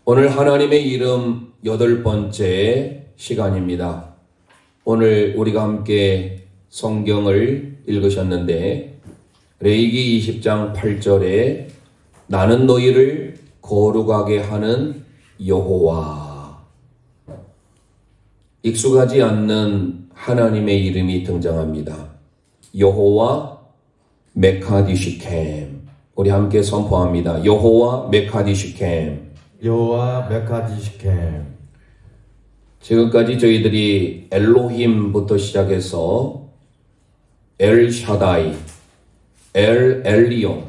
오늘 하나님의 이름 8번째 시간입니다. 오늘 우리가 함께 성경을 읽으셨는데 레위기 20장 8절에 나는 너희를 거룩하게 하는 여호와, 익숙하지 않는 하나님의 이름이 등장합니다. 여호와 메카디시켐. 우리 함께 선포합니다. 여호와 메카디시켐. 여호와 메카디시켐. 지금까지 저희들이 엘로힘부터 시작해서 엘샤다이, 엘리온,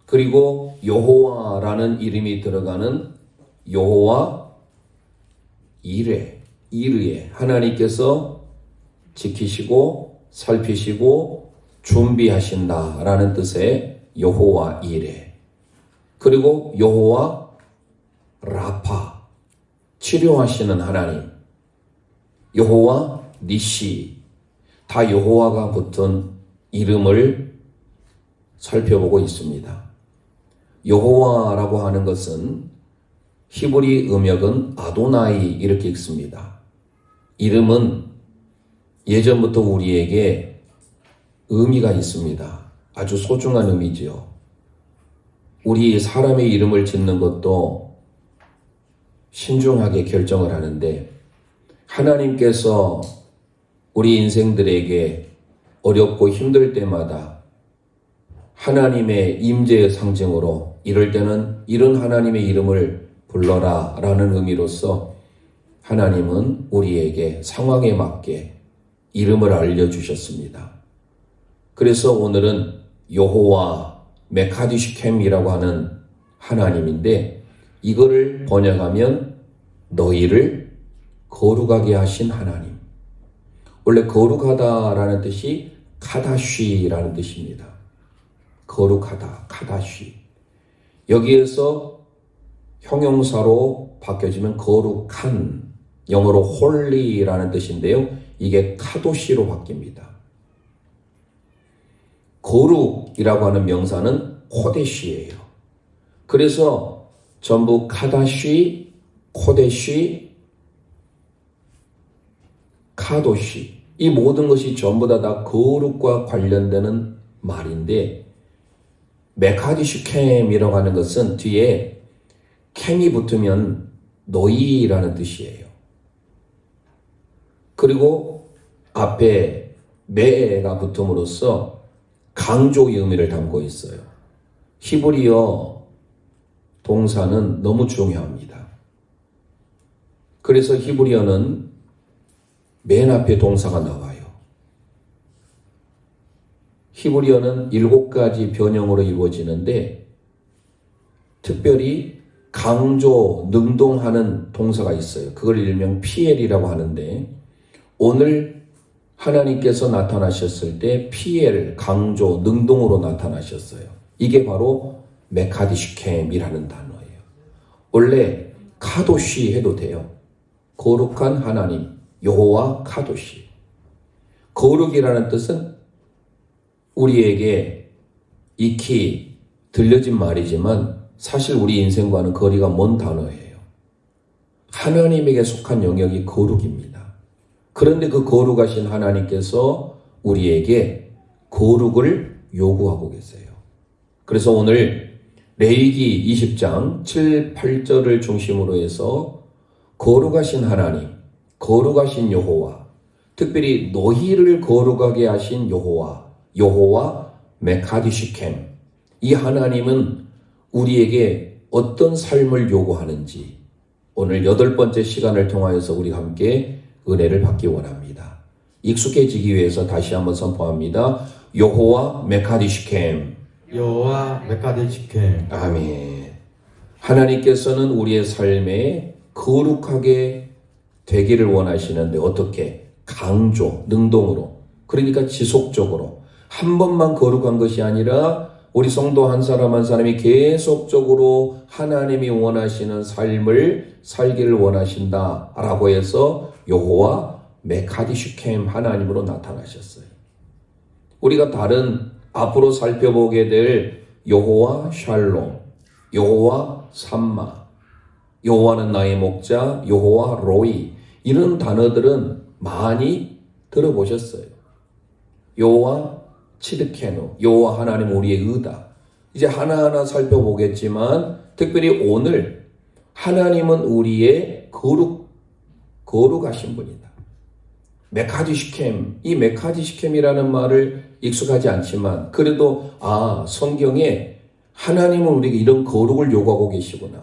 그리고 여호와라는 이름이 들어가는 여호와 이르에 하나님께서 지키시고 살피시고 준비하신다라는 뜻의 여호와 이레, 그리고 여호와 라파, 치료하시는 하나님, 여호와 니시, 다 여호와가 붙은 이름을 살펴보고 있습니다. 여호와라고 하는 것은 히브리 음역은 아도나이 이렇게 읽습니다. 이름은 예전부터 우리에게 의미가 있습니다. 아주 소중한 의미지요. 우리 사람의 이름을 짓는 것도 신중하게 결정을 하는데 하나님께서 우리 인생들에게 어렵고 힘들 때마다 하나님의 임재의 상징으로 이럴 때는 이런 하나님의 이름을 불러라 라는 의미로서 하나님은 우리에게 상황에 맞게 이름을 알려주셨습니다. 그래서 오늘은 여호와 메카디시켐이라고 하는 하나님인데 이거를 번역하면 너희를 거룩하게 하신 하나님. 원래 거룩하다라는 뜻이 카다쉬라는 뜻입니다. 거룩하다, 카다쉬. 여기에서 형용사로 바뀌어지면 거룩한, 영어로 홀리라는 뜻인데요. 이게 카도시로 바뀝니다. 거룩이라고 하는 명사는 코데시예요. 그래서 전부 카다시, 코데시, 카도시, 이 모든 것이 전부 다 거룩과 관련되는 말인데 메카디시켐이라고 하는 것은 뒤에 캠이 붙으면 너희라는 뜻이에요. 그리고 앞에 메가 붙음으로써 강조의 의미를 담고 있어요. 히브리어 동사는 너무 중요합니다. 그래서 히브리어는 맨 앞에 동사가 나와요. 히브리어는 7가지 변형으로 이루어지는데 특별히 강조, 능동하는 동사가 있어요. 그걸 일명 피엘이라고 하는데 오늘 하나님께서 나타나셨을 때 피엘, 강조, 능동으로 나타나셨어요. 이게 바로 메카디시켐이라는 단어예요. 원래 카도시 해도 돼요. 거룩한 하나님, 여호와 카도시. 거룩이라는 뜻은 우리에게 익히 들려진 말이지만 사실 우리 인생과는 거리가 먼 단어예요. 하나님에게 속한 영역이 거룩입니다. 그런데 그 거룩하신 하나님께서 우리에게 거룩을 요구하고 계세요. 그래서 오늘 레위기 20장 7, 8절을 중심으로 해서 거룩하신 하나님, 거룩하신 여호와, 특별히 너희를 거룩하게 하신 여호와 메카디시켐, 이 하나님은 우리에게 어떤 삶을 요구하는지 오늘 8번째 시간을 통하여서 우리가 함께 은혜를 받기 원합니다. 익숙해지기 위해서 다시 한번 선포합니다. 여호와 메카디시켐. 여호와 메카디시켐. 아멘. 하나님께서는 우리의 삶에 거룩하게 되기를 원하시는데 어떻게? 강조, 능동으로. 그러니까 지속적으로. 한 번만 거룩한 것이 아니라 우리 성도 한 사람 한 사람이 계속적으로 하나님이 원하시는 삶을 살기를 원하신다라고 해서 여호와 메카디시켐 하나님으로 나타나셨어요. 우리가 다른 앞으로 살펴보게 될 여호와 샬롬, 여호와 삼마, 여호와는 나의 목자, 여호와 로이, 이런 단어들은 많이 들어보셨어요. 여호와 치드케누, 여호와 하나님 우리의 의다. 이제 하나하나 살펴보겠지만 특별히 오늘 하나님은 우리의 거룩하신 분이다. 메카디 시켐, 이 메카디 시켐이라는 말을 익숙하지 않지만 그래도 성경에 하나님은 우리에게 이런 거룩을 요구하고 계시구나.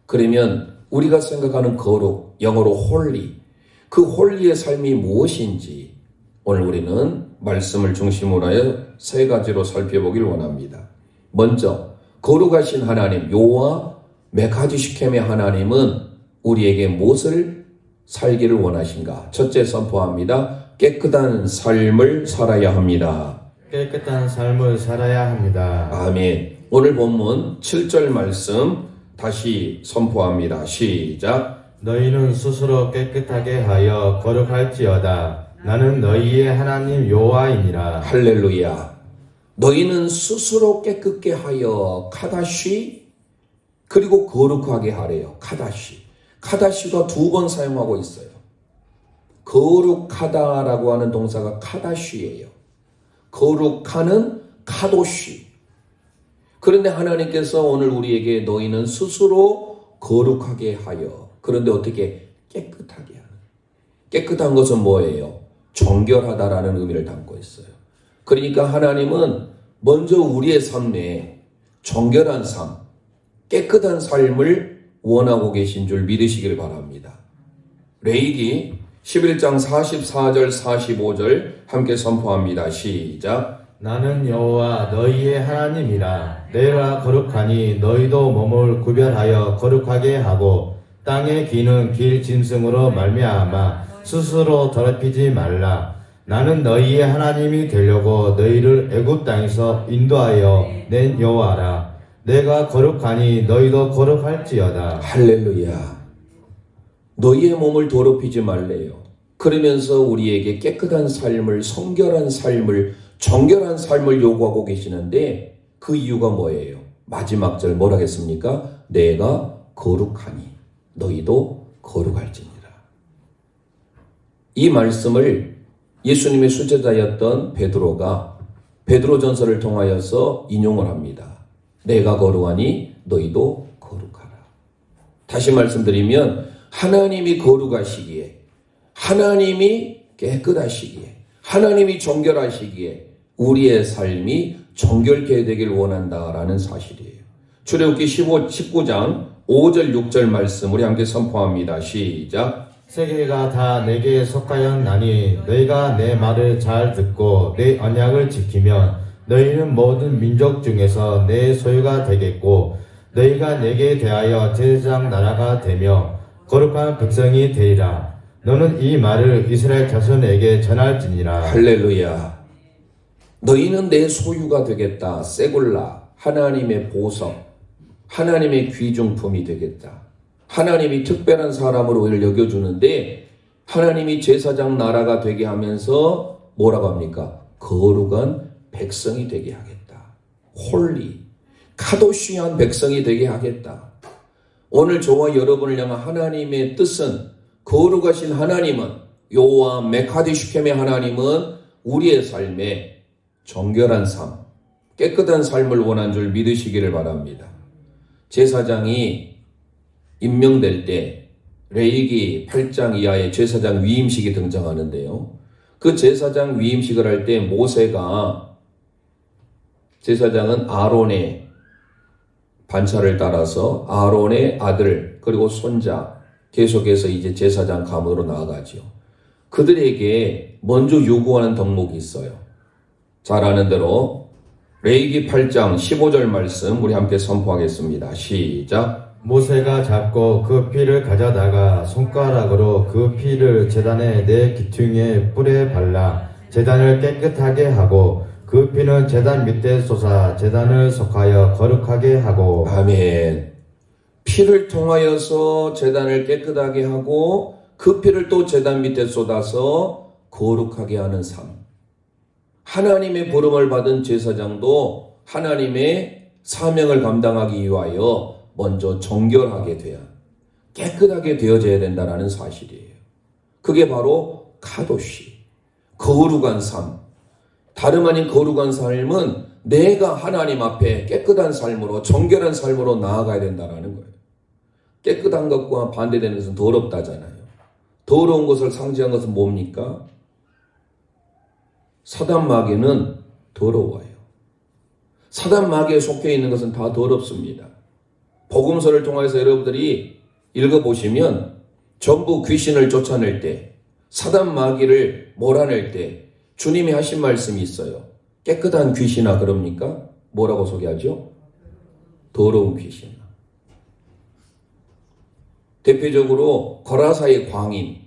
그러면 우리가 생각하는 거룩, 영어로 홀리, 그 홀리의 삶이 무엇인지 오늘 우리는 말씀을 중심으로 하여 세 가지로 살펴보길 원합니다. 먼저 거룩하신 하나님, 여호와 메카디 시켐의 하나님은 우리에게 무엇을 살기를 원하신가? 첫째 선포합니다. 깨끗한 삶을 살아야 합니다. 깨끗한 삶을 살아야 합니다. 아멘. 오늘 본문 7절 말씀 다시 선포합니다. 시작. 너희는 스스로 깨끗하게 하여 거룩할지어다. 나는 너희의 하나님 여호와이니라. 할렐루야. 너희는 스스로 깨끗게 하여 카다시, 그리고 거룩하게 하래요. 카다시. 카다시가 두 번 사용하고 있어요. 거룩하다라고 하는 동사가 카다시예요. 거룩하는 카도시. 그런데 하나님께서 오늘 우리에게 너희는 스스로 거룩하게 하여, 그런데 어떻게 깨끗하게 하는. 깨끗한 것은 뭐예요? 정결하다라는 의미를 담고 있어요. 그러니까 하나님은 먼저 우리의 삶에 정결한 삶, 깨끗한 삶을 원하고 계신 줄 믿으시길 바랍니다. 레위기 11장 44절 45절 함께 선포합니다. 시작. 나는 여호와 너희의 하나님이라. 내가 거룩하니 너희도 몸을 구별하여 거룩하게 하고 땅에 기는 길 짐승으로 말미암아 스스로 더럽히지 말라. 나는 너희의 하나님이 되려고 너희를 애굽 땅에서 인도하여 낸 여호와라. 내가 거룩하니 너희도 거룩할지어다. 할렐루야. 너희의 몸을 더럽히지 말래요. 그러면서 우리에게 깨끗한 삶을, 성결한 삶을, 정결한 삶을 요구하고 계시는데 그 이유가 뭐예요? 마지막 절 뭐라 했습니까? 내가 거룩하니 너희도 거룩할지니라. 이 말씀을 예수님의 수제자였던 베드로가 베드로전서를 통하여서 인용을 합니다. 내가 거룩하니 너희도 거룩하라. 다시 말씀드리면 하나님이 거룩하시기에, 하나님이 깨끗하시기에, 하나님이 정결하시기에 우리의 삶이 정결케 되길 원한다라는 사실이에요. 출애굽기 19장 5절 6절 말씀 우리 함께 선포합니다. 시작. 세계가 다 내게 속하였나니 너희가 내 말을 잘 듣고 내 언약을 지키면 너희는 모든 민족 중에서 내 소유가 되겠고 너희가 내게 대하여 제사장 나라가 되며 거룩한 백성이 되리라. 너는 이 말을 이스라엘 자손에게 전할지니라. 할렐루야. 너희는 내 소유가 되겠다. 세굴라, 하나님의 보석, 하나님의 귀중품이 되겠다. 하나님이 특별한 사람으로 우리를 여겨주는데 하나님이 제사장 나라가 되게 하면서 뭐라고 합니까? 거룩한 백성이 되게 하겠다. 홀리, 카도시한 백성이 되게 하겠다. 오늘 저와 여러분을 향한 하나님의 뜻은, 거룩하신 하나님은, 여호와 메카디 시켐의 하나님은 우리의 삶에 정결한 삶, 깨끗한 삶을 원한 줄 믿으시기를 바랍니다. 제사장이 임명될 때 레위기 8장 이하의 제사장 위임식이 등장하는데요. 그 제사장 위임식을 할 때 모세가, 제사장은 아론의 반차를 따라서 아론의 아들 그리고 손자 계속해서 이제 제사장 가문으로 나아가죠. 그들에게 먼저 요구하는 덕목이 있어요. 잘 아는 대로 레위기 8장 15절 말씀 우리 함께 선포하겠습니다. 시작. 모세가 잡고 그 피를 가져다가 손가락으로 그 피를 제단의 네 기퉁에 뿔에 발라 제단을 깨끗하게 하고 그 피는 제단 밑에 쏟아 제단을 속하여 거룩하게 하고. 아멘. 피를 통하여서 제단을 깨끗하게 하고 그 피를 또 제단 밑에 쏟아서 거룩하게 하는 삶. 하나님의 부름을 받은 제사장도 하나님의 사명을 감당하기 위하여 먼저 정결하게 돼야 깨끗하게 되어져야 된다는 사실이에요. 그게 바로 카도시, 거룩한 삶. 다름 아닌 거룩한 삶은 내가 하나님 앞에 깨끗한 삶으로 정결한 삶으로 나아가야 된다는 거예요. 깨끗한 것과 반대되는 것은 더럽다잖아요. 더러운 것을 상징한 것은 뭡니까? 사단 마귀는 더러워요. 사단 마귀에 속해 있는 것은 다 더럽습니다. 복음서를 통해서 여러분들이 읽어보시면 전부 귀신을 쫓아낼 때, 사단 마귀를 몰아낼 때 주님이 하신 말씀이 있어요. 깨끗한 귀신아 그럽니까? 뭐라고 소개하죠? 더러운 귀신아. 대표적으로 거라사의 광인이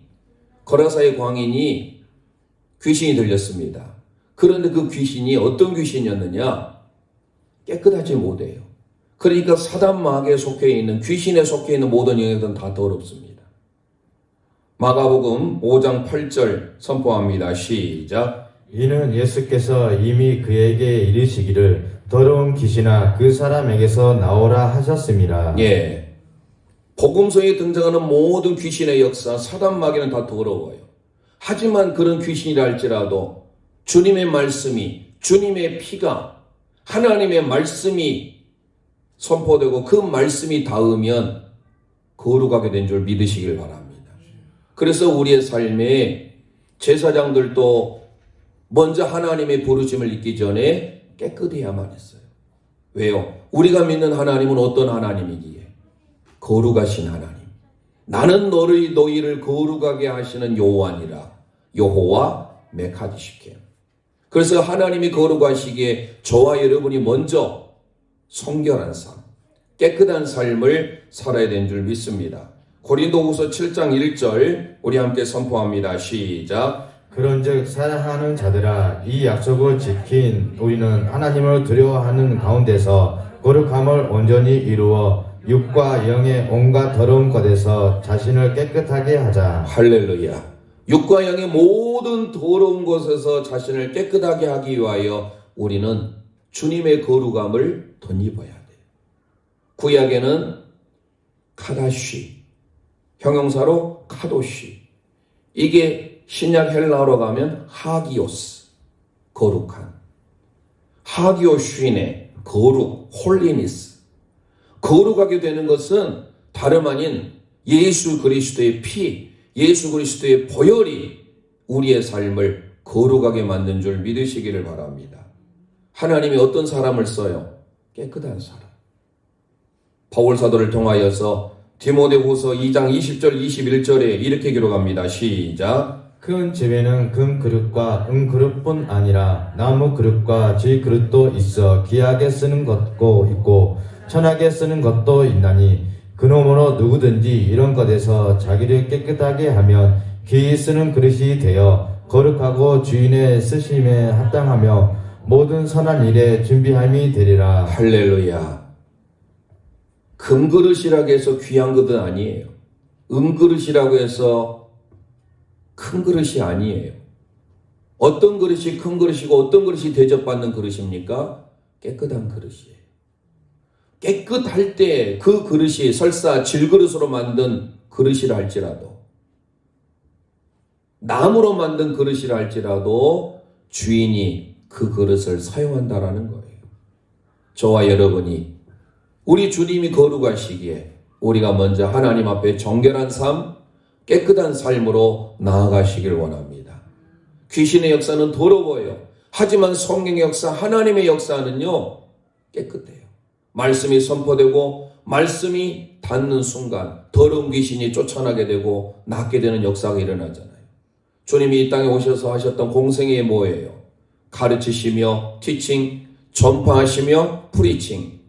귀신이 들렸습니다. 그런데 그 귀신이 어떤 귀신이었느냐? 깨끗하지 못해요. 그러니까 사단 마귀에 속해 있는, 귀신에 속해 있는 모든 영역들은 다 더럽습니다. 마가복음 5장 8절 선포합니다. 시작. 이는 예수께서 이미 그에게 이르시기를 더러운 귀신아 그 사람에게서 나오라 하셨습니다. 예. 복음서에 등장하는 모든 귀신의 역사, 사단 마귀는 다 더러워요. 하지만 그런 귀신이라 할지라도 주님의 말씀이, 주님의 피가, 하나님의 말씀이 선포되고 그 말씀이 닿으면 거룩하게 된 줄 믿으시길 바랍니다. 그래서 우리의 삶에 제사장들도 먼저 하나님의 부르심을 잊기 전에 깨끗해야만 했어요. 왜요? 우리가 믿는 하나님은 어떤 하나님이기에? 거룩하신 하나님. 나는 너희를 거룩하게 하시는 여호와 메카디시케. 그래서 하나님이 거룩하시기에 저와 여러분이 먼저 성결한 삶, 깨끗한 삶을 살아야 되는 줄 믿습니다. 고린도후서 7장 1절 우리 함께 선포합니다. 시작. 그런즉 사랑하는 자들아 이 약속을 지킨 우리는 하나님을 두려워하는 가운데서 거룩함을 온전히 이루어 육과 영의 온갖 더러운 것에서 자신을 깨끗하게 하자. 할렐루야. 육과 영의 모든 더러운 것에서 자신을 깨끗하게 하기 위하여 우리는 주님의 거룩함을 덧입어야 돼요. 구약에는 카다시, 형용사로 카도시. 이게 신약 헬라어로 가면 하기오스, 거룩한. 하기오슈인의 거룩, 홀리니스. 거룩하게 되는 것은 다름 아닌 예수 그리스도의 피, 예수 그리스도의 보혈이 우리의 삶을 거룩하게 만든 줄 믿으시기를 바랍니다. 하나님이 어떤 사람을 써요? 깨끗한 사람. 바울 사도를 통하여서 디모데후서 2장 20절 21절에 이렇게 기록합니다. 시작. 큰 집에는 금 그릇과 은 그릇뿐 아니라 나무 그릇과 쥐 그릇도 있어 귀하게 쓰는 것도 있고 천하게 쓰는 것도 있나니 그러므로 누구든지 이런 것에서 자기를 깨끗하게 하면 귀히 쓰는 그릇이 되어 거룩하고 주인의 쓰심에 합당하며 모든 선한 일에 준비함이 되리라. 할렐루야. 금그릇이라고 해서 귀한 그릇 아니에요. 은그릇이라고 해서 큰 그릇이 아니에요. 어떤 그릇이 큰 그릇이고 어떤 그릇이 대접받는 그릇입니까? 깨끗한 그릇이에요. 깨끗할 때 그 그릇이 설사 질그릇으로 만든 그릇이라 할지라도, 나무로 만든 그릇이라 할지라도 주인이 그 그릇을 사용한다라는 거예요. 저와 여러분이 우리 주님이 거룩하시기에 우리가 먼저 하나님 앞에 정결한 삶, 깨끗한 삶으로 나아가시길 원합니다. 귀신의 역사는 더러워요. 하지만 성령의 역사, 하나님의 역사는요, 깨끗해요. 말씀이 선포되고 말씀이 닿는 순간 더러운 귀신이 쫓아나게 되고 낫게 되는 역사가 일어나잖아요. 주님이 이 땅에 오셔서 하셨던 공생이 뭐예요? 가르치시며 티칭, 전파하시며 프리칭,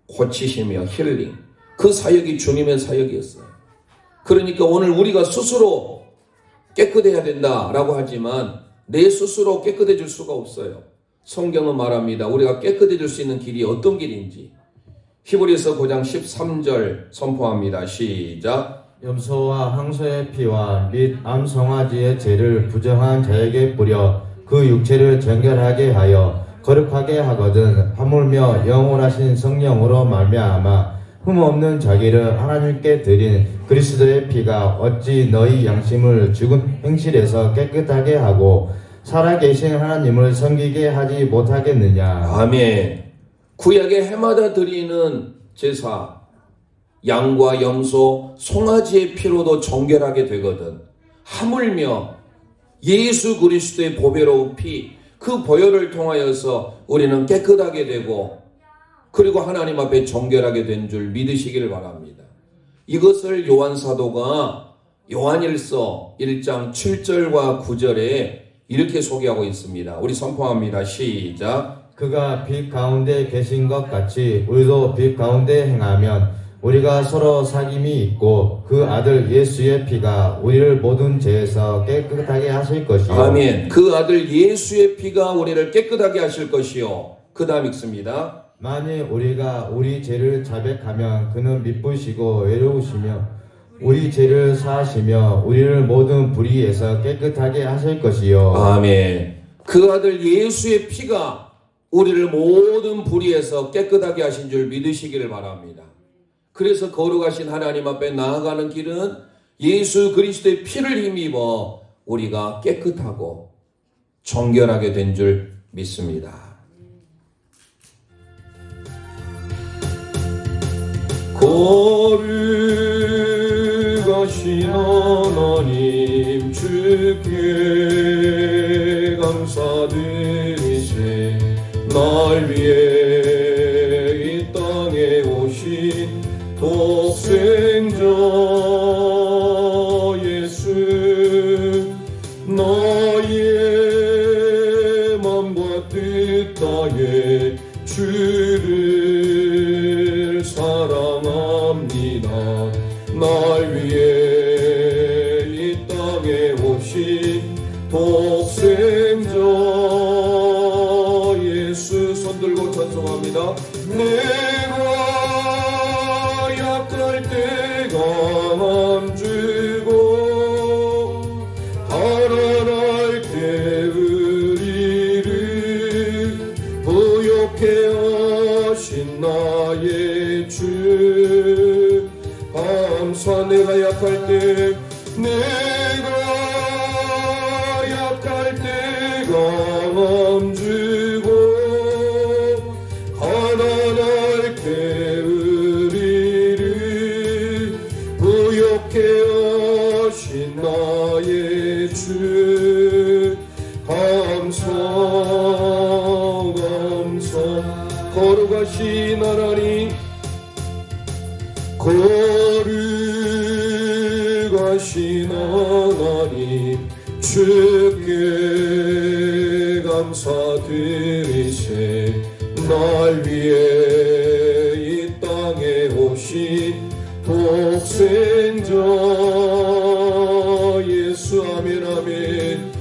고치시며 힐링. 그 사역이 주님의 사역이었어요. 그러니까 오늘 우리가 스스로 깨끗해야 된다라고 하지만 내 스스로 깨끗해질 수가 없어요. 성경은 말합니다. 우리가 깨끗해질 수 있는 길이 어떤 길인지. 히브리서 9장 13절 선포합니다. 시작. 염소와 황소의 피와 및 암송아지의 죄를 부정한 자에게 뿌려 그 육체를 정결하게 하여 거룩하게 하거든 하물며 영원하신 성령으로 말미암아 흠 없는 자기를 하나님께 드린 그리스도의 피가 어찌 너희 양심을 죽은 행실에서 깨끗하게 하고 살아계신 하나님을 섬기게 하지 못하겠느냐. 아멘. 구약의 해마다 드리는 제사, 양과 염소, 송아지의 피로도 정결하게 되거든. 하물며 예수 그리스도의 보배로운 피, 그 보혈을 통하여서 우리는 깨끗하게 되고 그리고 하나님 앞에 정결하게 된 줄 믿으시기를 바랍니다. 이것을 요한 사도가 요한일서 1장 7절과 9절에 이렇게 소개하고 있습니다. 우리 선포합니다. 시작. 그가 빛 가운데 계신 것 같이 우리도 빛 가운데 행하면 우리가 서로 사귐이 있고 그 아들 예수의 피가 우리를 모든 죄에서 깨끗하게 하실 것이요. 아멘. 그 아들 예수의 피가 우리를 깨끗하게 하실 것이요. 그 다음 읽습니다. 만일 우리가 우리 죄를 자백하면 그는 미쁘시고 외로우시며 우리 죄를 사하시며 우리를 모든 불의에서 깨끗하게 하실 것이요. 아멘. 그 아들 예수의 피가 우리를 모든 불의에서 깨끗하게 하신 줄 믿으시기를 바랍니다. 그래서 거룩하신 하나님 앞에 나아가는 길은 예수 그리스도의 피를 힘입어 우리가 깨끗하고 정결하게 된 줄 믿습니다. 거룩하신 하나님 주께 감사드리세. 날 위해 이 땅에 오신 독생자 예수, 나의 맘과 뜻 다해 주를 사랑합니다. 날 위해 이 땅에 오신 독생자 예수, 손들고 찬송합니다. 내가 약할 때 강함 주고 가난할 때 의리를 부욕해 하신 나의 주, 감사. 내가 약할 때 강함 주고 가난할 때 의리를 부욕해 하신 나의 주, 감사. 거룩하신 하나님, 거룩하신 하나님 주께 감사드리세. 날 위해 이 땅에 오신 독생자 예수, 아멘. 아멘.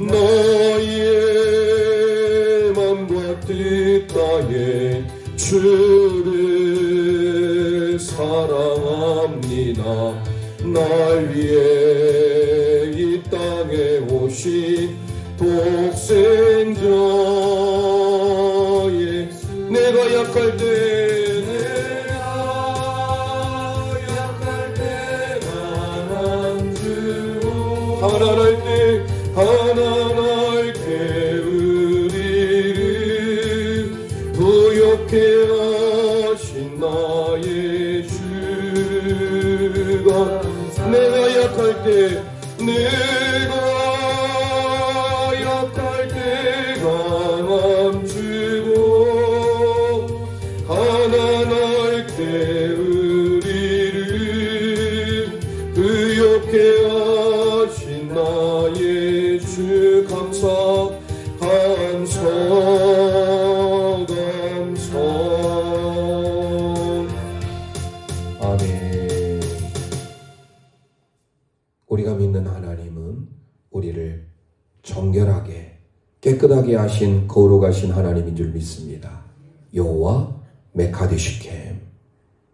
나의 맘과 뜻 다해 주를 사랑합니다. 날 위해 이 땅에 오신 독생자 예수, 내가 약할 때 강함 주고 가난할 때 의리를 부욕해 하신 나의 주가, 내가 약할 때 강함 주고 가난할 때 의리를 부욕해 하신 나의 주, 감사. 아멘. 우리가 믿는 하나님은 우리를 정결하게 깨끗하게 하신 거룩하신 하나님인 줄 믿습니다. 여호와 메카디시켐.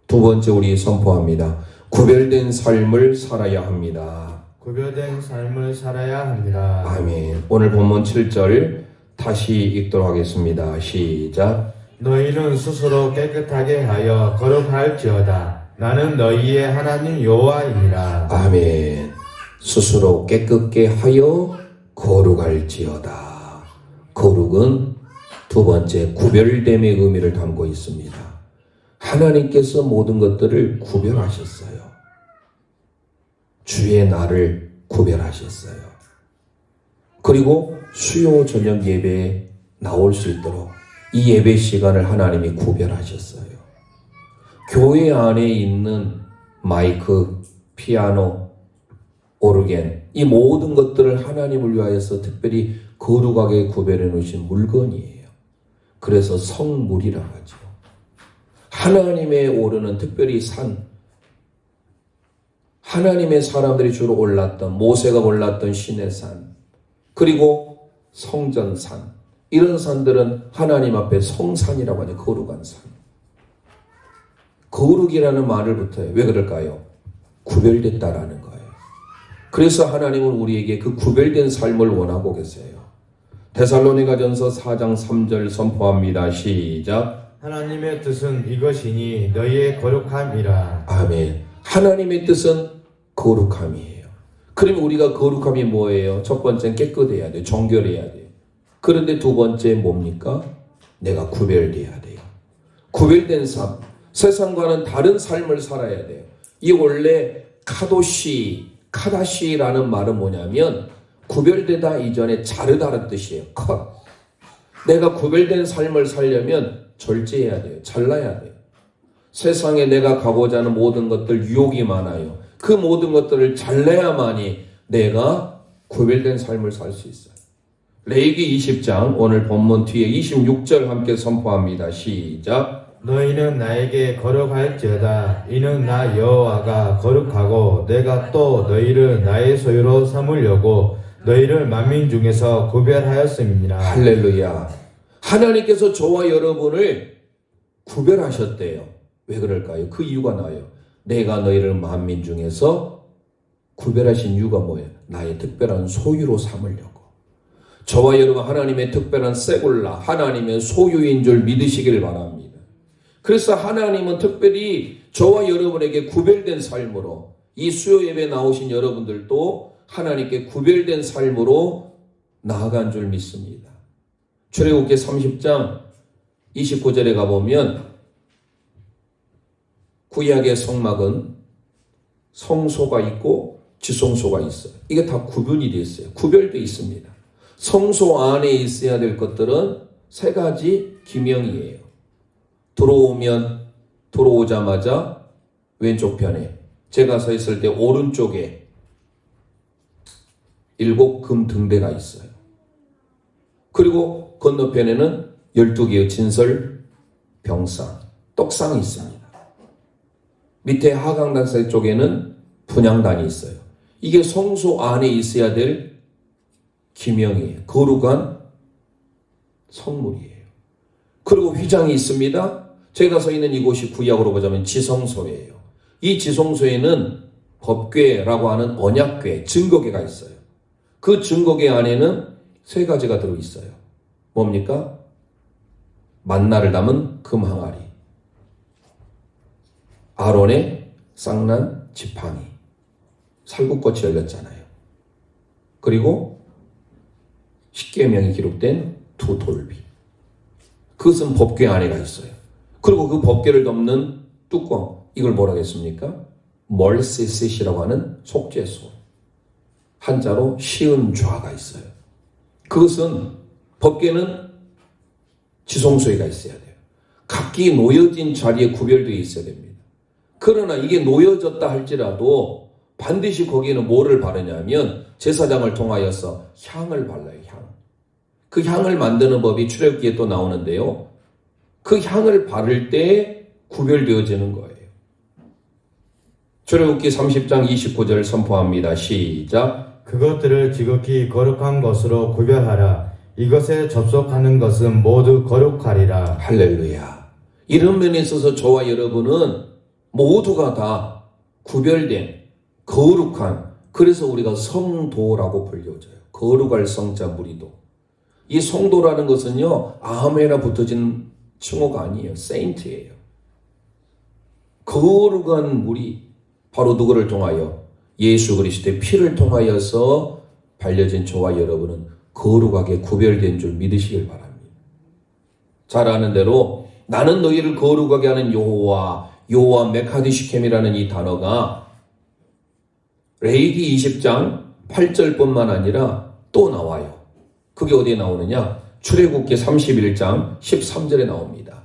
두 번째, 우리 선포합니다. 구별된 삶을 살아야 합니다. 구별된 삶을 살아야 합니다. 아멘. 오늘 본문 7절 다시 읽도록 하겠습니다. 시작. 너희는 스스로 깨끗하게 하여 거룩할지어다. 나는 너희의 하나님 여호와이니라. 아멘. 스스로 깨끗게 하여 거룩할지어다. 거룩은 두 번째 구별됨의 의미를 담고 있습니다. 하나님께서 모든 것들을 구별하셨어요. 주의 날을 구별하셨어요. 그리고 수요 저녁 예배에 나올 수 있도록 이 예배 시간을 하나님이 구별하셨어요. 교회 안에 있는 마이크, 피아노, 오르겐 이 모든 것들을 하나님을 위하여서 특별히 거룩하게 구별해 놓으신 물건이에요. 그래서 성물이라 하죠. 하나님의 오르는 특별히 산, 하나님의 사람들이 주로 올랐던 모세가 올랐던 신의 산, 그리고 성전산, 이런 산들은 하나님 앞에 성산이라고 하죠. 거룩한 산. 거룩이라는 말을 붙어요. 왜 그럴까요? 구별됐다라는 거예요. 그래서 하나님은 우리에게 그 구별된 삶을 원하고 계세요. 데살로니가전서 4장 3절 선포합니다. 시작. 하나님의 뜻은 이것이니 너희의 거룩함이라. 아멘. 하나님의 뜻은 거룩함이에요. 그러면 우리가 거룩함이 뭐예요? 첫 번째는 깨끗해야 돼요. 정결해야 돼요. 그런데 두 번째 뭡니까? 내가 구별돼야 돼요. 구별된 삶, 세상과는 다른 삶을 살아야 돼요. 이 원래 카다시라는 말은 뭐냐면 구별되다 이전에 자르다는 뜻이에요. 컷. 내가 구별된 삶을 살려면 절제해야 돼요. 잘라야 돼요. 세상에 내가 가고자 하는 모든 것들 유혹이 많아요. 그 모든 것들을 잘라야만이 내가 구별된 삶을 살 수 있어요. 레위기 20장 오늘 본문 뒤에 26절 함께 선포합니다. 시작. 너희는 나에게 거룩할지어다. 이는 나 여호와가 거룩하고 내가 또 너희를 나의 소유로 삼으려고 너희를 만민 중에서 구별하였음이니라. 할렐루야. 하나님께서 저와 여러분을 구별하셨대요. 왜 그럴까요? 그 이유가 나요. 내가 너희를 만민 중에서 구별하신 이유가 뭐예요? 나의 특별한 소유로 삼으려고. 저와 여러분 하나님의 특별한 세골라, 하나님의 소유인 줄 믿으시길 바랍니다. 그래서 하나님은 특별히 저와 여러분에게 구별된 삶으로, 이 수요 예배에 나오신 여러분들도 하나님께 구별된 삶으로 나아간 줄 믿습니다. 출애굽기 30장 29절에 가보면 구약의 성막은 성소가 있고 지성소가 있어요. 이게 다 구분이 되어 있어요. 구별되어 있습니다. 성소 안에 있어야 될 것들은 세 가지 기명이에요. 들어오자마자 왼쪽 편에 제가 서 있을 때 오른쪽에 7 금 등대가 있어요. 그리고 건너편에는 12개의 진설 병상, 떡상이 있습니다. 밑에 하강단사 쪽에는 분향단이 있어요. 이게 성소 안에 있어야 될 기명이에요. 거룩한 성물이에요. 그리고 휘장이 있습니다. 제가 서 있는 이곳이 구약으로 보자면 지성소예요. 이 지성소에는 법궤라고 하는 언약궤, 증거궤가 있어요. 그 증거궤 안에는 세 가지가 들어있어요. 뭡니까? 만나를 담은 금 항아리, 아론의 쌍난 지팡이, 살구꽃이 열렸잖아요. 그리고 십계명이 기록된 2 돌비. 그것은 법궤 안에가 있어요. 그리고 그 법궤를 덮는 뚜껑, 이걸 뭐라고 했습니까? 멀세셋이라고 하는 속죄소. 한자로 시은 좌가 있어요. 그것은 법궤는 지성소에가 있어야 돼요. 각기 놓여진 자리에 구별되어 있어야 됩니다. 그러나 이게 놓여졌다 할지라도 반드시 거기에는 뭐를 바르냐면 제사장을 통하여서 향을 발라요. 향. 그 향을 만드는 법이 출애굽기에 또 나오는데요. 그 향을 바를 때 구별되어지는 거예요. 출애굽기 30장 29절 선포합니다. 시작. 그것들을 지극히 거룩한 것으로 구별하라. 이것에 접속하는 것은 모두 거룩하리라. 할렐루야. 이런 면에 있어서 저와 여러분은 모두가 다 구별된 거룩한, 그래서 우리가 성도라고 불려져요. 거룩할 성자 무리도. 이 성도라는 것은요, 아멘이나 붙어진 칭호가 아니에요. 세인트예요. 거룩한 물이 바로 누구를 통하여? 예수 그리스도의 피를 통하여서 발려진 저와 여러분은 거룩하게 구별된 줄 믿으시길 바랍니다. 잘 아는 대로 나는 너희를 거룩하게 하는 여호와 메카디시켐이라는 이 단어가 레위기 20장 8절뿐만 아니라 또 나와요. 그게 어디에 나오느냐? 출애굽기 31장 13절에 나옵니다.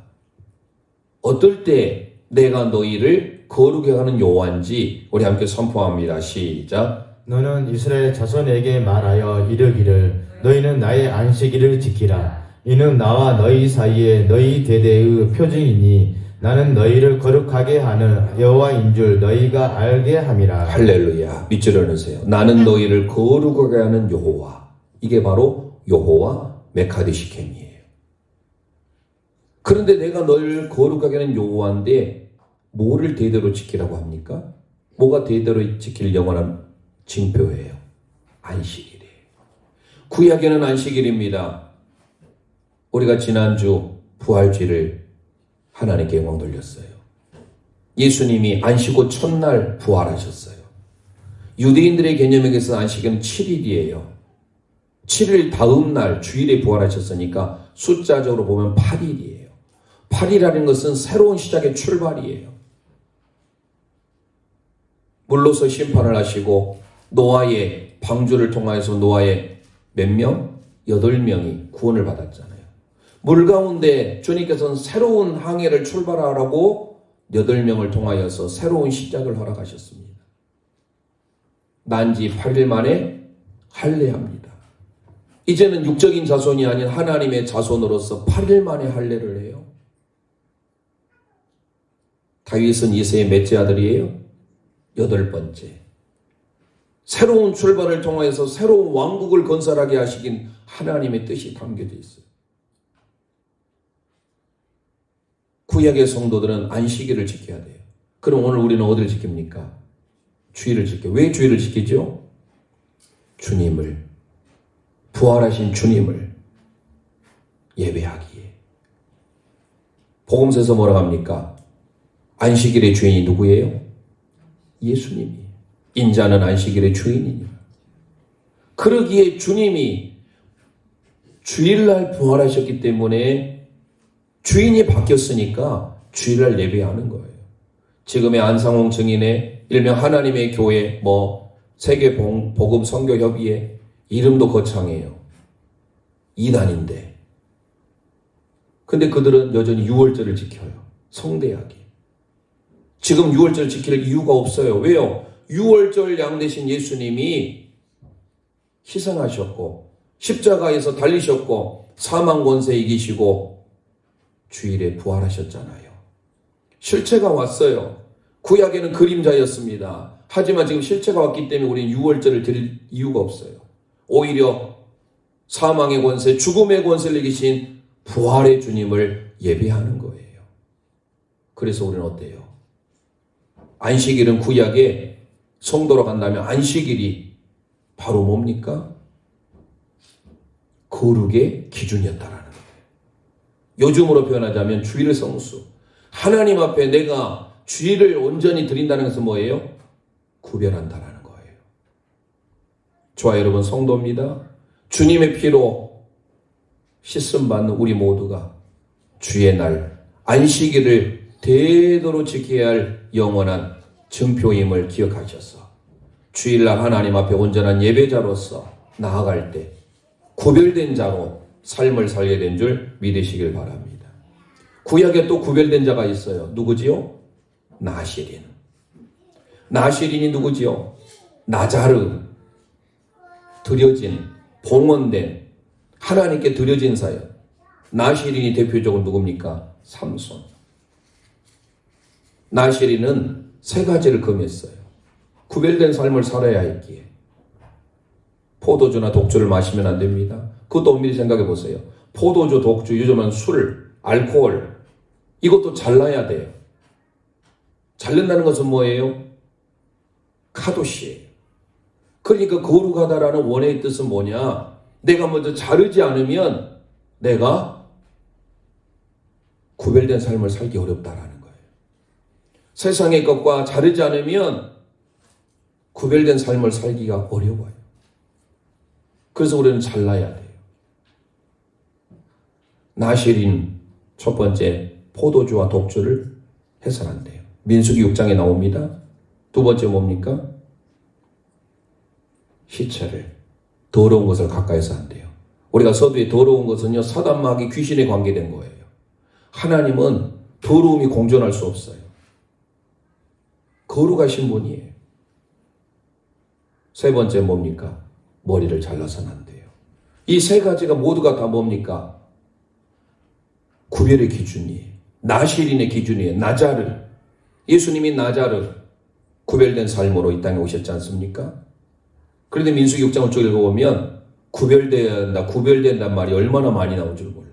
어떨 때 내가 너희를 거룩하게 하는 여호와인지 우리 함께 선포합니다. 시작. 너는 이스라엘 자손에게 말하여 이르기를 너희는 나의 안식일을 지키라. 이는 나와 너희 사이에 너희 대대의 표징이니 나는 너희를 거룩하게 하는 여호와인 줄 너희가 알게 함이라. 할렐루야. 밑줄을 넣으세요. 나는 너희를 거룩하게 하는 여호와. 이게 바로 여호와 메카디시켐이에요. 그런데 내가 너희를 거룩하게 하는 여호와인데 뭐를 대대로 지키라고 합니까? 뭐가 대대로 지킬 영원한 징표예요? 안식일이에요. 구약에는 안식일입니다. 우리가 지난주 부활주일을 하나님께 영광 돌렸어요. 예수님이 안식 후 첫날 부활하셨어요. 유대인들의 개념에서 안식일은 7일이에요. 7일 다음 날 주일에 부활하셨으니까 숫자적으로 보면 8일이에요. 8일이라는 것은 새로운 시작의 출발이에요. 물로서 심판을 하시고 노아의 방주를 통하여서 노아의 몇 명? 8명이 구원을 받았잖아요. 물 가운데 주님께서는 새로운 항해를 출발하라고 8명을 통하여서 새로운 시작을 허락하셨습니다. 난지 8일 만에 할례합니다. 이제는 육적인 자손이 아닌 하나님의 자손으로서 8일 만에 할례를 해요. 다윗은 이새의 몇째 아들이에요? 8번째. 새로운 출발을 통하여서 새로운 왕국을 건설하게 하시긴 하나님의 뜻이 담겨져 있어요. 구약의 성도들은 안식일을 지켜야 돼요. 그럼 오늘 우리는 어디를 지킵니까? 주일을 지켜요. 왜 주일을 지키죠? 주님을, 부활하신 주님을 예배하기에. 복음서에서 뭐라고 합니까? 안식일의 주인이 누구예요? 예수님이에요. 인자는 안식일의 주인이니라. 그러기에 주님이 주일날 부활하셨기 때문에 주인이 바뀌었으니까 주일날 예배하는 거예요. 지금의 안상홍 증인의 일명 하나님의 교회 세계 복음 선교 협의회 이름도 거창해요. 이단인데. 근데 그들은 여전히 유월절을 지켜요. 성대하게. 지금 유월절 지킬 이유가 없어요. 왜요? 유월절 양 되신 예수님이 희생하셨고 십자가에서 달리셨고 사망 권세 이기시고 주일에 부활하셨잖아요. 실체가 왔어요. 구약에는 그림자였습니다. 하지만 지금 실체가 왔기 때문에 우리는 유월절을 드릴 이유가 없어요. 오히려 사망의 권세, 죽음의 권세를 이기신 부활의 주님을 예배하는 거예요. 그래서 우리는 어때요? 안식일은 구약에 성도로 간다면 안식일이 바로 뭡니까? 거룩의 기준이었다라는 거예요. 요즘으로 표현하자면 주일의 성수. 하나님 앞에 내가 주일을 온전히 드린다는 것은 뭐예요? 구별한다라는 거예요. 저와 여러분 성도입니다. 주님의 피로 씻음 받는 우리 모두가 주의 날 안식일을 대대로 지켜야 할 영원한 증표임을 기억하셔서 주일날 하나님 앞에 온전한 예배자로서 나아갈 때 구별된 자로 삶을 살게 된 줄 믿으시길 바랍니다. 구약에 또 구별된 자가 있어요. 누구지요? 나시린. 나시린이 누구지요? 나자르. 드려진, 봉헌된, 하나님께 드려진 사역. 나시린이 대표적으로 누굽니까? 삼손. 나시린은 3가지를 금했어요. 구별된 삶을 살아야 했기에. 포도주나 독주를 마시면 안 됩니다. 그것도 엄밀히 생각해 보세요. 포도주, 독주, 요즘은 술, 알코올 이것도 잘라야 돼요. 잘른다는 것은 뭐예요? 카도시예요. 그러니까 거룩하다라는 원의 뜻은 뭐냐? 내가 먼저 자르지 않으면 내가 구별된 삶을 살기 어렵다라는 거예요. 세상의 것과 자르지 않으면 구별된 삶을 살기가 어려워요. 그래서 우리는 잘라야 돼요. 나실인 첫 번째 포도주와 독주를 해서는 안 돼요. 민수기 6장에 나옵니다. 두 번째 뭡니까? 시체를, 더러운 것을 가까이서 안 돼요. 우리가 서두에 더러운 것은요, 사단 마귀 귀신에 관계된 거예요. 하나님은 더러움이 공존할 수 없어요. 거룩하신 분이에요. 세 번째 뭡니까? 머리를 잘라서는 안 돼요. 이 세 가지가 모두가 다 뭡니까? 구별의 기준이에요. 나실인의 기준이에요. 나자르. 예수님이 나자르, 구별된 삶으로 이 땅에 오셨지 않습니까? 그런데 민수기 6장을 쭉 읽어보면 구별된단 말이 얼마나 많이 나온 줄 몰라요.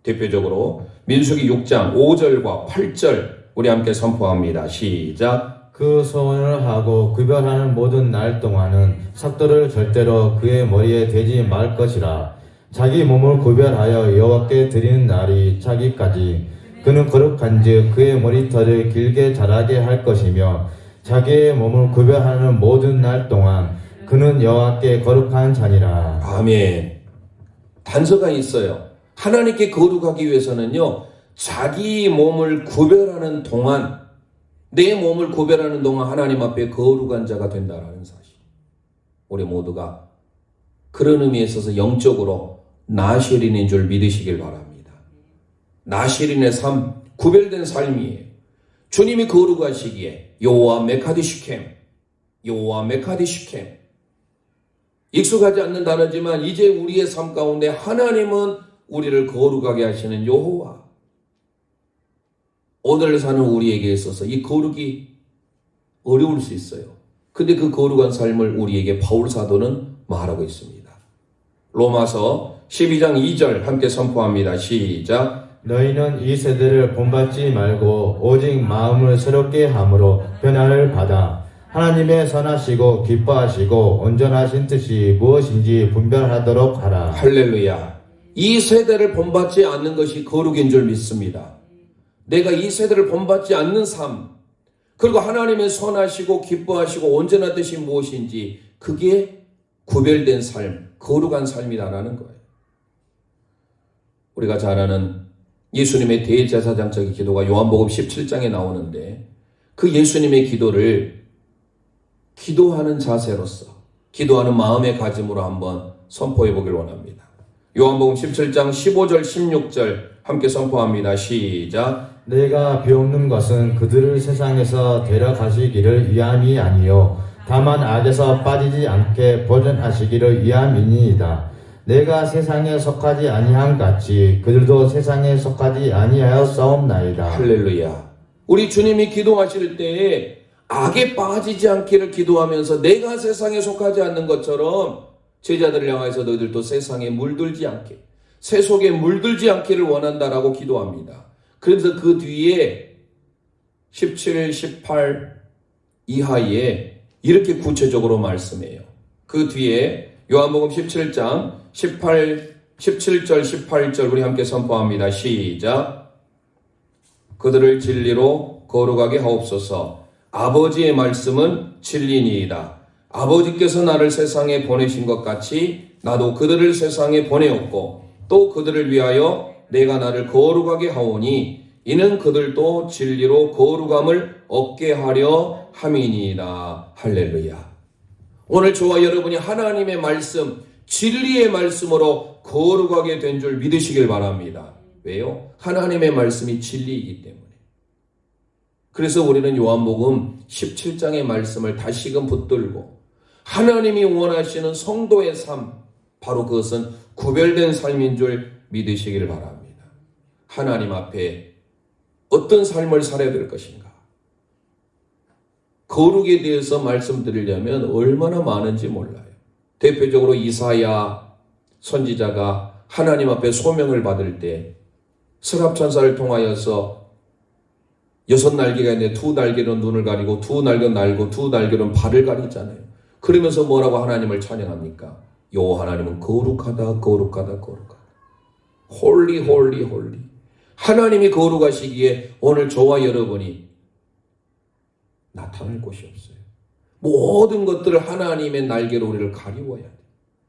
대표적으로 민수기 6장 5절과 8절 우리 함께 선포합니다. 시작. 그 소원을 하고 구별하는 모든 날 동안은 삭도를 절대로 그의 머리에 대지 말 것이라. 자기 몸을 구별하여 여호와께 드리는 날이 차기까지 그는 거룩한즉 그의 머리털을 길게 자라게 할 것이며 자기의 몸을 구별하는 모든 날 동안 그는 여호와께 거룩한 자니라. 아멘. 단서가 있어요. 하나님께 거룩하기 위해서는요, 자기 몸을 구별하는 동안, 내 몸을 구별하는 동안 하나님 앞에 거룩한 자가 된다라는 사실. 우리 모두가 그런 의미에 있어서 영적으로 나실인인 줄 믿으시길 바랍니다. 나실인의 삶, 구별된 삶이에요. 주님이 거룩하시기에 여호와 메카디 시켐, 여호와 메카디 시켐. 익숙하지 않는 단어지만 이제 우리의 삶 가운데 하나님은 우리를 거룩하게 하시는 여호와. 오늘 사는 우리에게 있어서 이 거룩이 어려울 수 있어요. 근데 그 거룩한 삶을 우리에게 바울 사도는 말하고 있습니다. 로마서 12장 2절 함께 선포합니다. 시작. 너희는 이 세대를 본받지 말고 오직 마음을 새롭게 함으로 변화를 받아 하나님의 선하시고 기뻐하시고 온전하신 뜻이 무엇인지 분별하도록 하라. 할렐루야. 이 세대를 본받지 않는 것이 거룩인 줄 믿습니다. 내가 이 세대를 본받지 않는 삶, 그리고 하나님의 선하시고 기뻐하시고 온전한 뜻이 무엇인지, 그게 구별된 삶, 거룩한 삶이라는 거예요. 우리가 잘 아는 예수님의 대제사장적인 기도가 요한복음 17장에 나오는데, 그 예수님의 기도를 기도하는 자세로서, 기도하는 마음의 가짐으로 한번 선포해 보길 원합니다. 요한복음 17장 15절 16절 함께 선포합니다. 시작. 내가 비옵는 것은 그들을 세상에서 데려가시기를 위함이 아니요 다만 악에서 빠지지 않게 보존하시기를 위함이니이다. 내가 세상에 속하지 아니한 같이 그들도 세상에 속하지 아니하여 싸움나이다. 할렐루야. 우리 주님이 기도하실 때에 악에 빠지지 않기를 기도하면서 내가 세상에 속하지 않는 것처럼 제자들을 향해서 너희들도 세상에 물들지 않게, 세속에 물들지 않기를 원한다라고 기도합니다. 그래서 그 뒤에 17, 18 이하에 이렇게 구체적으로 말씀해요. 그 뒤에 요한복음 17장 17절 18절 우리 함께 선포합니다. 시작. 그들을 진리로 거룩하게 하옵소서. 아버지의 말씀은 진리니이다. 아버지께서 나를 세상에 보내신 것 같이 나도 그들을 세상에 보내었고 또 그들을 위하여 내가 나를 거룩하게 하오니 이는 그들도 진리로 거룩함을 얻게 하려 함이니이다. 할렐루야. 오늘 저와 여러분이 하나님의 말씀, 진리의 말씀으로 거룩하게 된 줄 믿으시길 바랍니다. 왜요? 하나님의 말씀이 진리이기 때문에. 그래서 우리는 요한복음 17장의 말씀을 다시금 붙들고 하나님이 원하시는 성도의 삶, 바로 그것은 구별된 삶인 줄 믿으시길 바랍니다. 하나님 앞에 어떤 삶을 살아야 될 것인가? 거룩에 대해서 말씀드리려면 얼마나 많은지 몰라요. 대표적으로 이사야 선지자가 하나님 앞에 소명을 받을 때 스랍천사를 통하여서 6날개가 있는데 2날개는 눈을 가리고 2날개는 날고 2날개는 발을 가리잖아요. 그러면서 뭐라고 하나님을 찬양합니까? 여호와 하나님은 거룩하다, 거룩하다, 거룩하다. 홀리, 홀리, 홀리. 하나님이 거룩하시기에 오늘 저와 여러분이 나타날 곳이 없어요. 모든 것들을 하나님의 날개로 우리를 가리워야 돼.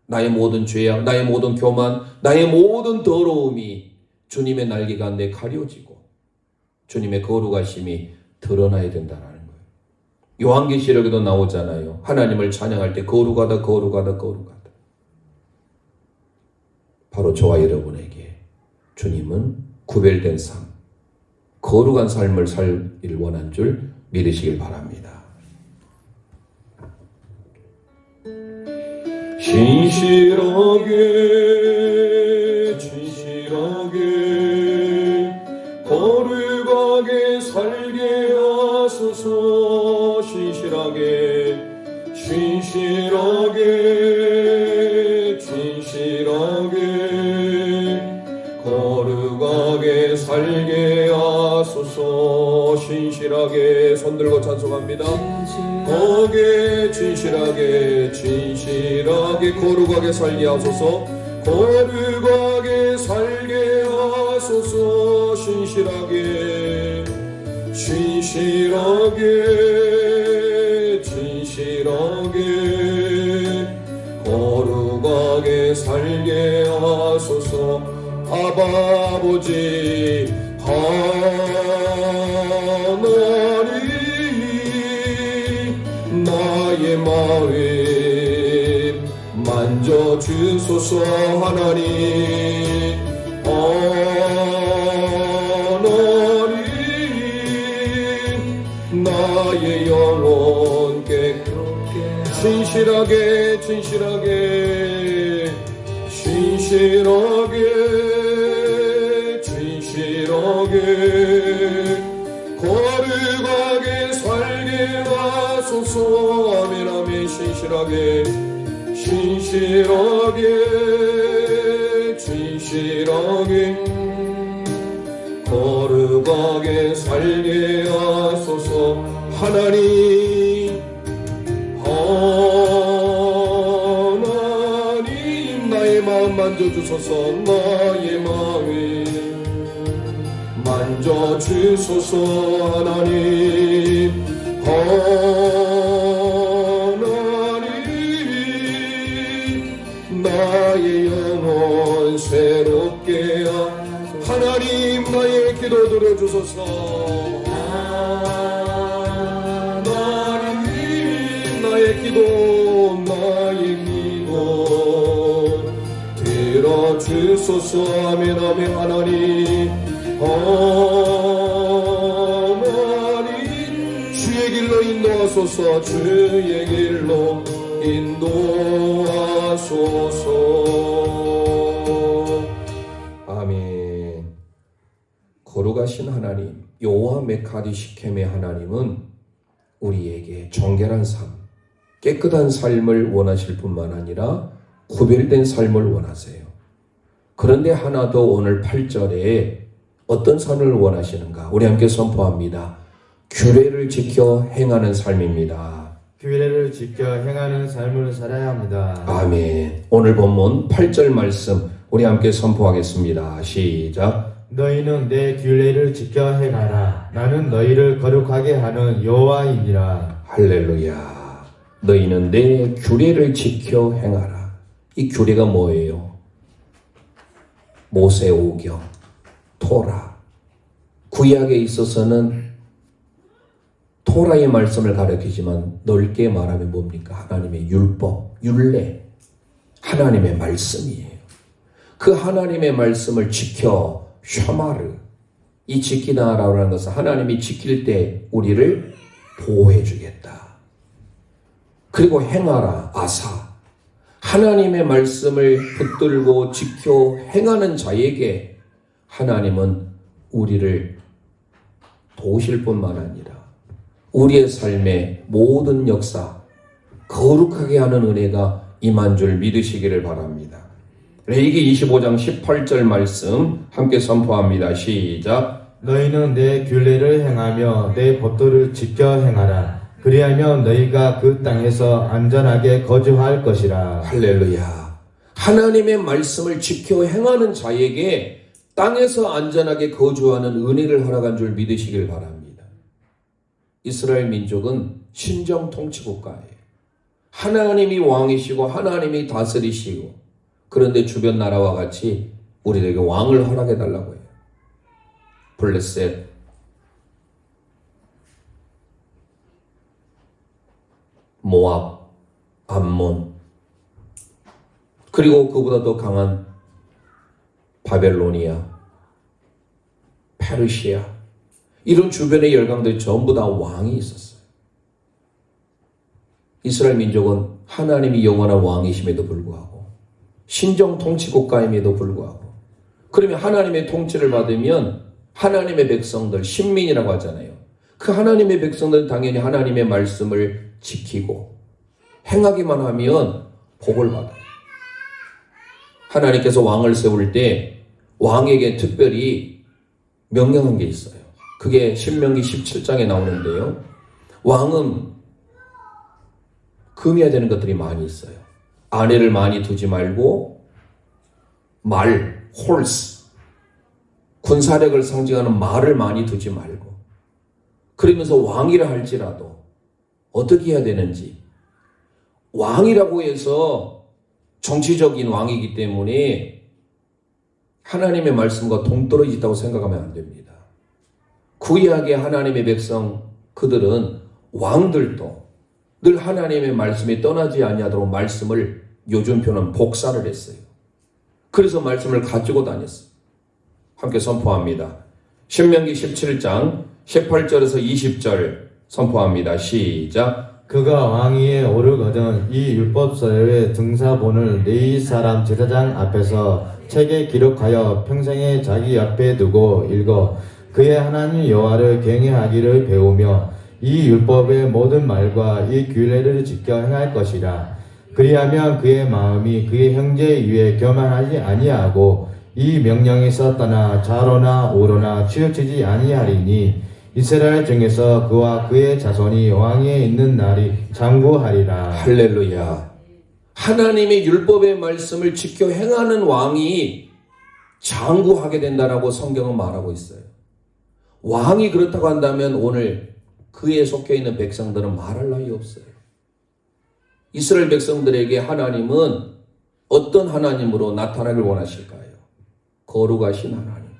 나의 모든 죄악, 나의 모든 교만, 나의 모든 더러움이 주님의 날개 가운데 가려지고 주님의 거룩하심이 드러나야 된다는 거예요. 요한계시록에도 나오잖아요. 하나님을 찬양할 때 거룩하다, 거룩하다, 거룩하다. 바로 저와 여러분에게 주님은 구별된 삶, 거룩한 삶을 살길 원한 줄 믿으시길 바랍니다. 진실하게 거룩하게 살게 하소서. 진실하게 거룩하게 살게 하소서. 진실하게 손들고 찬송합니다. 진실하게 거룩하게 살게 하소서. 거룩하게 살게 하소서. 진실하게 거룩하게 살게 하소서. 아바 아버지 하나님, 나의 마음 만져주소서. 하나님, 나의 영혼 깨끗게 진실하게 거룩하게 살게 하소서. 아멘 아멘. 진실하게 거룩하게 살게 하소서. 하나님 나의 마음 만져주소서. 나의 마음 만져주소서. 하나님 나의 영혼 새롭게 하나님 나의 기도 들어주소서. 하나님 나의 기도 들어주소서. 아멘 아멘. 하나님 주의 길로 인도하소서. 주의 길로 인도하소서. 아멘. 거룩하신 하나님, 여호와 메카디 시켐의 하나님은 우리에게 정결한 삶, 깨끗한 삶을 원하실 뿐만 아니라 구별된 삶을 원하세요. 그런데 하나 더 오늘 8절에 어떤 삶을 원하시는가? 우리 함께 선포합니다. 규례를 지켜 행하는 삶입니다. 규례를 지켜 행하는 삶을 살아야 합니다. 아멘. 오늘 본문 8절 말씀 우리 함께 선포하겠습니다. 시작. 너희는 내 규례를 지켜 행하라. 나는 너희를 거룩하게 하는 여호와이니라. 할렐루야. 너희는 내 규례를 지켜 행하라. 이 규례가 뭐예요? 모세오경, 토라. 구약에 있어서는 토라의 말씀을 가르치지만 넓게 말하면 뭡니까? 하나님의 율법, 율례, 하나님의 말씀이에요. 그 하나님의 말씀을 지켜 샤마르, 이 지키다라고 하는 것은 하나님이 지킬 때 우리를 보호해 주겠다. 그리고 행하라, 아사. 하나님의 말씀을 붙들고 지켜 행하는 자에게 하나님은 우리를 도우실 뿐만 아니라 우리의 삶의 모든 역사 거룩하게 하는 은혜가 임한 줄 믿으시기를 바랍니다. 레위기 25장 18절 말씀 함께 선포합니다. 시작. 너희는 내 규례를 행하며 내 법도를 지켜 행하라. 그리하면 너희가 그 땅에서 안전하게 거주할 것이라. 할렐루야. 하나님의 말씀을 지켜 행하는 자에게 땅에서 안전하게 거주하는 은혜를 허락한 줄 믿으시길 바랍니다. 이스라엘 민족은 신정 통치국가예요. 하나님이 왕이시고 하나님이 다스리시고, 그런데 주변 나라와 같이 우리에게 왕을 허락해 달라고 해요. 블레셋, 모압, 암몬, 그리고 그보다 더 강한 바벨로니아, 페르시아, 이런 주변의 열강들이 전부 다 왕이 있었어요. 이스라엘 민족은 하나님이 영원한 왕이심에도 불구하고 신정 통치국가임에도 불구하고, 그러면 하나님의 통치를 받으면 하나님의 백성들, 신민이라고 하잖아요. 그 하나님의 백성들은 당연히 하나님의 말씀을 지키고 행하기만 하면 복을 받아요. 하나님께서 왕을 세울 때 왕에게 특별히 명령한 게 있어요. 그게 신명기 17장에 나오는데요. 왕은 금해야 되는 것들이 많이 있어요. 아내를 많이 두지 말고 말, 홀스, 군사력을 상징하는 말을 많이 두지 말고, 그러면서 왕이라 할지라도 어떻게 해야 되는지, 왕이라고 해서 정치적인 왕이기 때문에 하나님의 말씀과 동떨어지다고 생각하면 안 됩니다. 구약의 하나님의 백성, 그들은 왕들도 늘 하나님의 말씀이 떠나지 아니하도록 말씀을, 요즘 표는 복사를 했어요. 그래서 말씀을 가지고 다녔어요. 함께 선포합니다. 신명기 17장 18절에서 20절 선포합니다. 시작. 그가 왕위에 오르거든 이 율법서의 등사본을 네 사람 제사장 앞에서 책에 기록하여 평생에 자기 옆에 두고 읽어 그의 하나님 여호와를 경외하기를 배우며 이 율법의 모든 말과 이 규례를 지켜 행할 것이라. 그리하면 그의 마음이 그의 형제 위에 교만하지 아니하고 이 명령에서 떠나 좌로나 우로나 치우치지 아니하리니 이스라엘 중에서 그와 그의 자손이 왕위에 있는 날이 장구하리라. 할렐루야. 하나님의 율법의 말씀을 지켜 행하는 왕이 장구하게 된다라고 성경은 말하고 있어요. 왕이 그렇다고 한다면 오늘 그에 속해 있는 백성들은 말할 나위 없어요. 이스라엘 백성들에게 하나님은 어떤 하나님으로 나타나길 원하실까요? 거룩하신 하나님.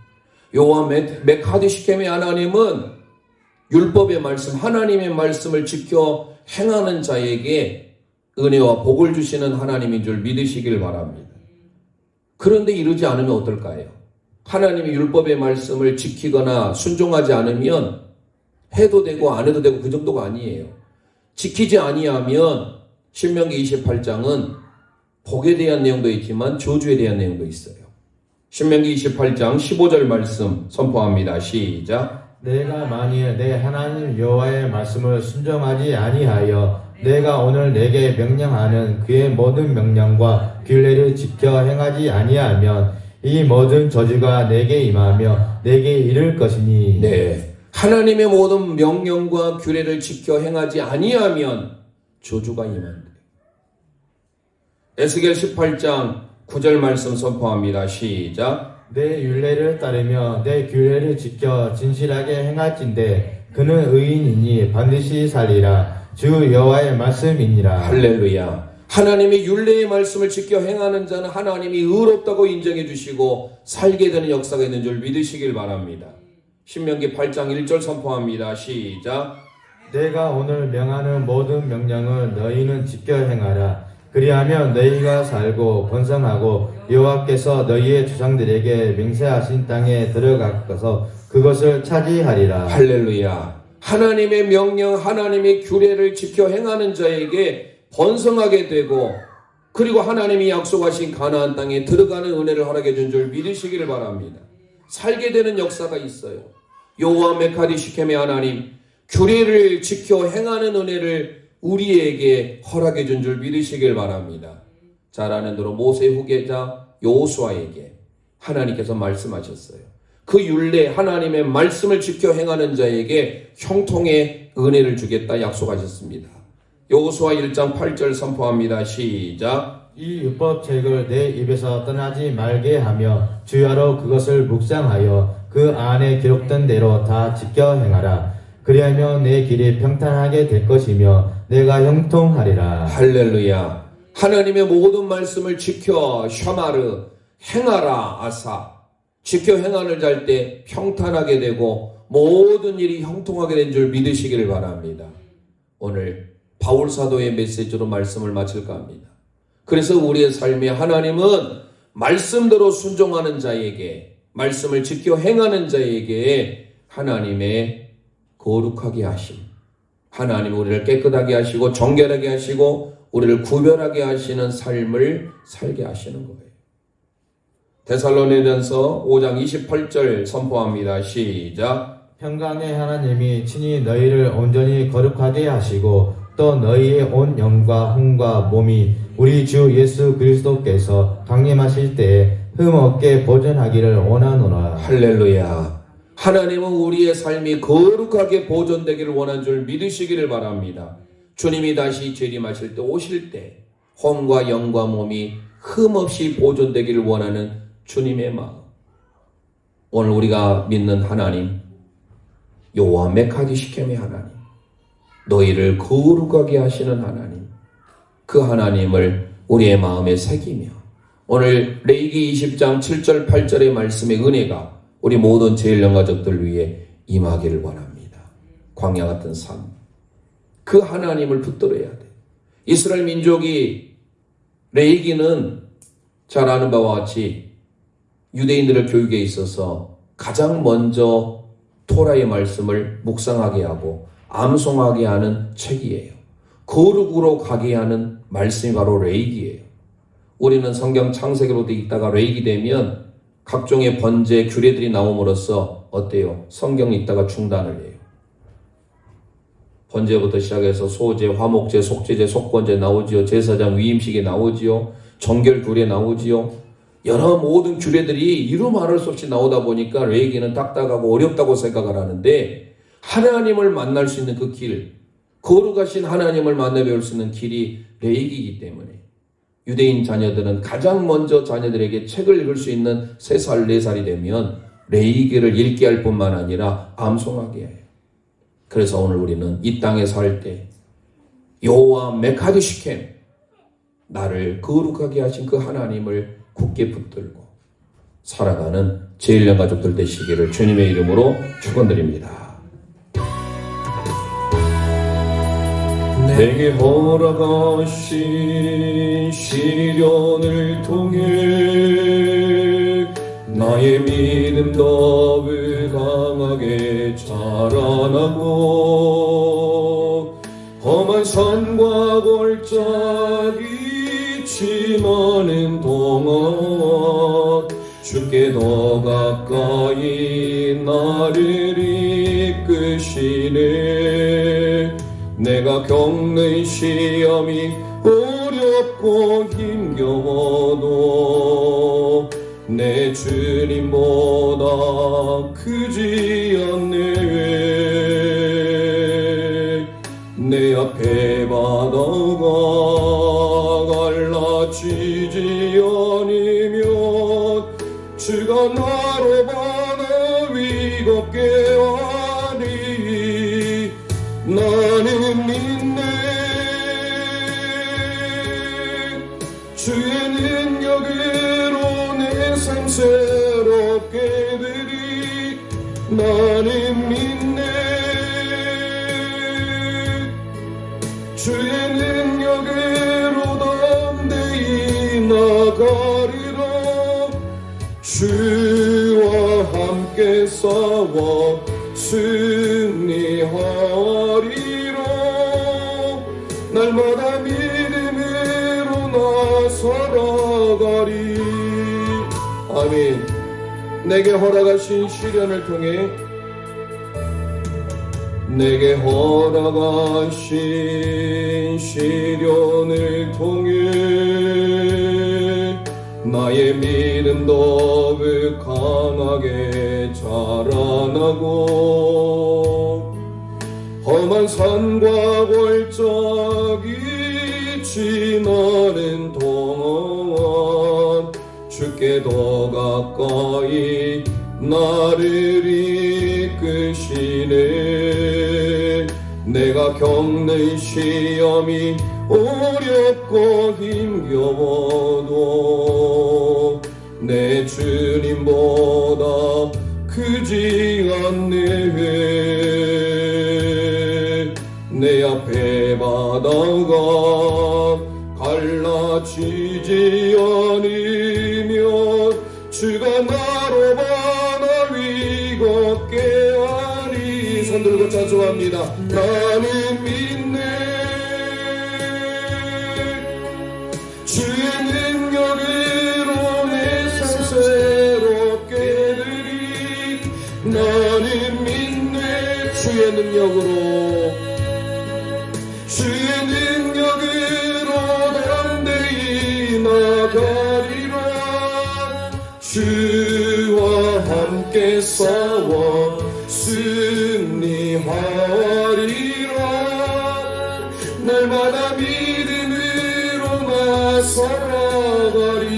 여호와 메카디 시켐의 하나님은 율법의 말씀, 하나님의 말씀을 지켜 행하는 자에게 은혜와 복을 주시는 하나님인 줄 믿으시길 바랍니다. 그런데 이러지 않으면 어떨까요? 하나님의 율법의 말씀을 지키거나 순종하지 않으면 해도 되고 안 해도 되고 그 정도가 아니에요. 지키지 아니하면 신명기 28장은 복에 대한 내용도 있지만 저주에 대한 내용도 있어요. 신명기 28장 15절 말씀 선포합니다. 시작. 내가 만일 내 하나님 여호와의 말씀을 순종하지 아니하여 내가 오늘 내게 명령하는 그의 모든 명령과 규례를 지켜 행하지 아니하면 이 모든 저주가 내게 임하며 내게 이를 것이니. 네, 하나님의 모든 명령과 규례를 지켜 행하지 아니하면 저주가 임한다. 에스겔 18장 9절 말씀 선포합니다. 시작. 내 율례를 따르며 내 규례를 지켜 진실하게 행할진대 그는 의인이니 반드시 살리라. 주 여호와의 말씀이니라. 할렐루야. 하나님의 율례의 말씀을 지켜 행하는 자는 하나님이 의롭다고 인정해 주시고 살게 되는 역사가 있는 줄 믿으시길 바랍니다. 신명기 8장 1절 선포합니다. 시작. 내가 오늘 명하는 모든 명령을 너희는 지켜 행하라. 그리하면 너희가 살고 번성하고 여호와께서 너희의 조상들에게 맹세하신 땅에 들어가서 그것을 차지하리라. 할렐루야. 하나님의 명령, 하나님의 규례를 지켜 행하는 자에게 번성하게 되고, 그리고 하나님이 약속하신 가나안 땅에 들어가는 은혜를 허락해 준 줄 믿으시기를 바랍니다. 살게 되는 역사가 있어요. 여호와 메카디 시켐의 하나님, 규례를 지켜 행하는 은혜를 우리에게 허락해 준 줄 믿으시길 바랍니다. 잘 아는 대로 모세 후계자 여호수아에게 하나님께서 말씀하셨어요. 그 율례, 하나님의 말씀을 지켜 행하는 자에게 형통의 은혜를 주겠다 약속하셨습니다. 여호수아 1장 8절 선포합니다. 시작. 이 율법책을 내 입에서 떠나지 말게 하며 주야로 그것을 묵상하여 그 안에 기록된 대로 다 지켜 행하라. 그리하면 내 길이 평탄하게 될 것이며 내가 형통하리라. 할렐루야. 하나님의 모든 말씀을 지켜 샤마르 행하라 아사. 지켜 행하는 잘 때 평탄하게 되고 모든 일이 형통하게 된 줄 믿으시기를 바랍니다. 오늘 바울 사도의 메시지로 말씀을 마칠까 합니다. 그래서 우리의 삶에 하나님은 말씀대로 순종하는 자에게, 말씀을 지켜 행하는 자에게 하나님의 거룩하게 하심, 하나님 우리를 깨끗하게 하시고 정결하게 하시고 우리를 구별하게 하시는 삶을 살게 하시는 거예요. 데살로니가전서 5장 28절 선포합니다. 시작. 평강의 하나님이 친히 너희를 온전히 거룩하게 하시고 또 너희의 온 영과 혼과 몸이 우리 주 예수 그리스도께서 강림하실 때에 흠없게 보존하기를 원하노라. 할렐루야. 하나님은 우리의 삶이 거룩하게 보존되기를 원한 줄 믿으시기를 바랍니다. 주님이 다시 재림하실 때 오실 때 혼과 영과 몸이 흠없이 보존되기를 원하는 주님의 마음. 오늘 우리가 믿는 하나님, 여호와 메카디 시켐의 하나님, 너희를 거룩하게 하시는 하나님, 그 하나님을 우리의 마음에 새기며 오늘 레위기 20장 7절 8절의 말씀의 은혜가 우리 모든 제일령 가족들 위해 임하기를 원합니다. 광야 같은 삶, 그 하나님을 붙들어야 돼. 이스라엘 민족이 레위기는 잘 아는 바와 같이 유대인들의 교육에 있어서 가장 먼저 토라의 말씀을 묵상하게 하고 암송하게 하는 책이에요. 거룩으로 가게 하는 말씀이 바로 레위기예요. 우리는 성경 창세기로도 읽다가 레위기 되면 각종의 번제 규례들이 나옴으로써 어때요? 성경 읽다가 중단을 해요. 번제부터 시작해서 소제, 화목제, 속제제, 속건제 나오지요. 제사장 위임식이 나오지요. 정결 규례 나오지요. 여러 모든 규례들이 이루 말할 수 없이 나오다 보니까 레위기는 딱딱하고 어렵다고 생각을 하는데 하나님을 만날 수 있는 그 길, 거룩하신 하나님을 만나 배울 수 있는 길이 레위기이기 때문에 유대인 자녀들은 가장 먼저 자녀들에게 책을 읽을 수 있는 3살, 4살이 되면 레위기를 읽게 할 뿐만 아니라 암송하게 해요. 그래서 오늘 우리는 이 땅에 살 때 여호와 메카드 시켐, 나를 거룩하게 하신 그 하나님을 굳게 붙들고 살아가는 제일령 가족들 되시기를 주님의 이름으로 축원드립니다. 내게 허락하신 시련을 통해 나의 믿음 더욱 강하게 자라나고 험한 산과 골짜기 지나는 동안 주께 더 가까이 나를 이끄시네. 내가 겪는 시험이 어렵고 힘겨워도 내 주님보다 크지 않네. 내 앞에 바다가 갈라지지 않으면 주가 나로 바다 위겁게 하리. 나는 믿네. 주의 능력으로 내 삶 새롭게 되리. 나는 믿네. 주의 능력으로 담대히 나가리라. 주와 함께 싸워 승리하리라. 날마다 믿음으로 나 살아가리. 아멘. 내게 허락하신 시련을 통해 내게 허락하신 시련을 통해 나의 믿음 더욱 강하게 자라나고 험한 산과 골짜기 지나는 동안 주께 더 가까이 나를 이끄시네. 내가 겪는 시험이 어렵고 힘겨워도 내 주님보다 크지 않네. 내 앞에 바다가 갈라지지 않으면 주가 나로 바다 위 걷게 하리. 손 들고 찬송합니다. 나는 믿네. 주의 능력으로 내 삶 새롭게 되리. 나는 믿네. 주의 능력으로, 주의 능력으로 담대히 나가리라. 주와 함께 싸워 승리하리라. 날마다 믿음으로 나 살아가리.